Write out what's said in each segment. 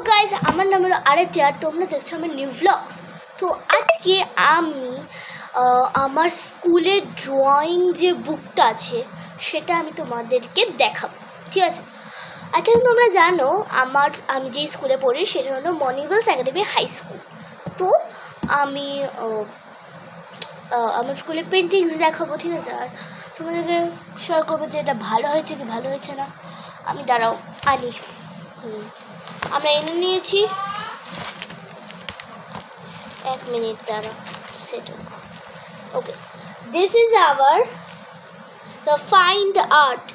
Guys, আমার নাম হলো আরেকটা, আর তোমরা দেখছো আমার নিউ ভ্লগস। তো আজকে আমি আমার স্কুলের ড্রয়িং যে বুকটা আছে সেটা আমি তোমাদেরকে দেখাবো, ঠিক আছে? আচ্ছা, তোমরা জানো আমি যে স্কুলে পড়ি সেটা হলো মনিবেলস একাডেমি হাই স্কুল। তো আমি আমার স্কুলে পেন্টিংস দেখাবো, ঠিক আছে? আর তোমাদেরকে শেয়ার করবো যে এটা ভালো হয়েছে কি ভালো হয়েছে না। আমি দাঁড়াও আনি, আমরা এনে নিয়েছি, 1 মিনিট দাঁড়াও, set okay. This is our the fine art,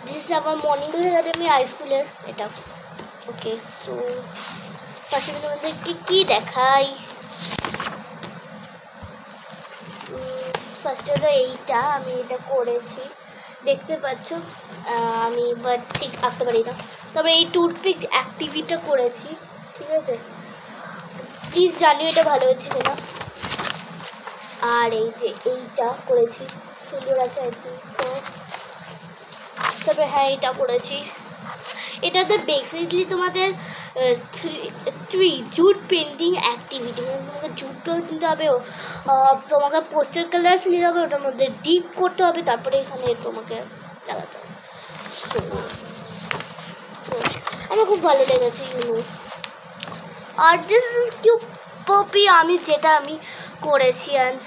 this is our morning bell academy high স্কুলের এটা। ওকে, সো ফার্স্টে আমি তোমাদেরকে কী দেখাই। ফার্স্টে হলো এইটা, আমি এটা করেছি, দেখতে পাচ্ছ। আমি বাট ঠিক আঁকতে পারি না, তবে এই টুথপিক অ্যাক্টিভিটিটা করেছি, ঠিক আছে? প্লিজ জানিও এটা ভালো হয়েছে কিনা। আর এই যে এইটা করেছি, সুন্দর আছে আর কি। তো তবে হ্যাঁ, এটা করেছি। এটাতে বেসিকলি তোমাদের 3 জুট পেন্টিং অ্যাক্টিভিটি, তোমাকে জুটটা নিতে হবে, তোমাকে পোস্টার কালার্স নিতে হবে, ওটার মধ্যে ডিপ করতে হবে, তারপরে এখানে তোমাকে লাগাতে হবে। আমার খুব ভালো লেগেছে আর দিস ইজ কিউট পপি, আমি করেছি। অ্যান্ড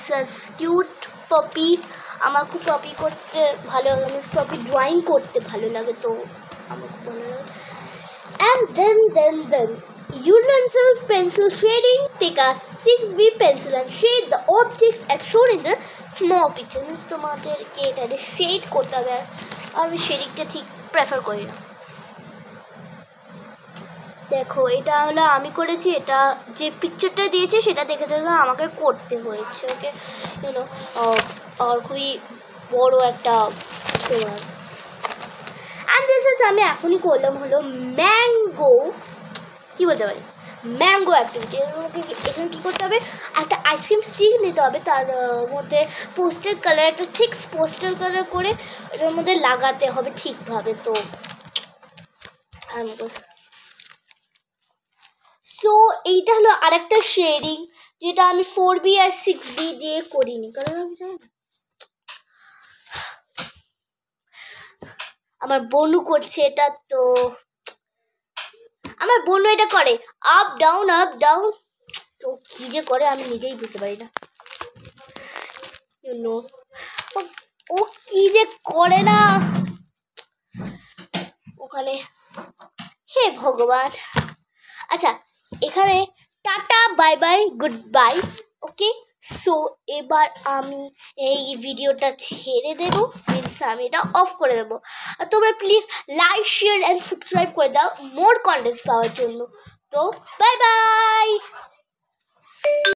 কিউট পপি, আমার খুব পপি করতে ভালো লাগে, আমি পপি ড্রয়িং করতে ভালো লাগে, তো আমার খুব ভালো লাগে। And then pencil shading, take a 6B pencil and shade the objects as shown in the small picture. Means তোমাদেরকে এটা শেড করতে হবে, আর আমি শেডিংটা ঠিক প্রেফার করি না। দেখো, এটা হলো আমি করেছি, এটা যে পিকচারটা দিয়েছে সেটা দেখে দেখে আমাকে করতে হয়েছে। ওকে, ইউনো, আর খুবই বড় একটা অ্যান্ড দিস ইজ আমি এখনই করলাম হলো ম্যাঙ্গো, কী বলতে পারি, ম্যাঙ্গো অ্যাক্টিভিটি। এখানে কী করতে হবে, একটা আইসক্রিম স্টিক নিতে হবে, তার মধ্যে পোস্টার কালার, একটা ঠিক পোস্টার কালার করে এটার মধ্যে লাগাতে হবে ঠিকভাবে। তো সো এইটা হলো আরেকটা শেডিং, যেটা আমি 4B আর 6B দিয়ে করিনি, কারণ আমি জানি না, আমার বোনু করছে এটা। তো আমার বোনু এটা করে আপ ডাউন, তো কী যে করে আমি নিজেই বুঝতে পারি না, ইউনো, ও কী যে করে না ওখানে, হে ভগবান। আচ্ছা, এখানে tata, bye bye, goodbye. Okay, so এবার আমি এই ভিডিওটা ছেড়ে দেবো, মিনস আমি এটা অফ করে দেবো। আর তোমরা please like, share and subscribe করে দাও মোর কন্টেন্টস পাওয়ার জন্য। তো বাই বাই।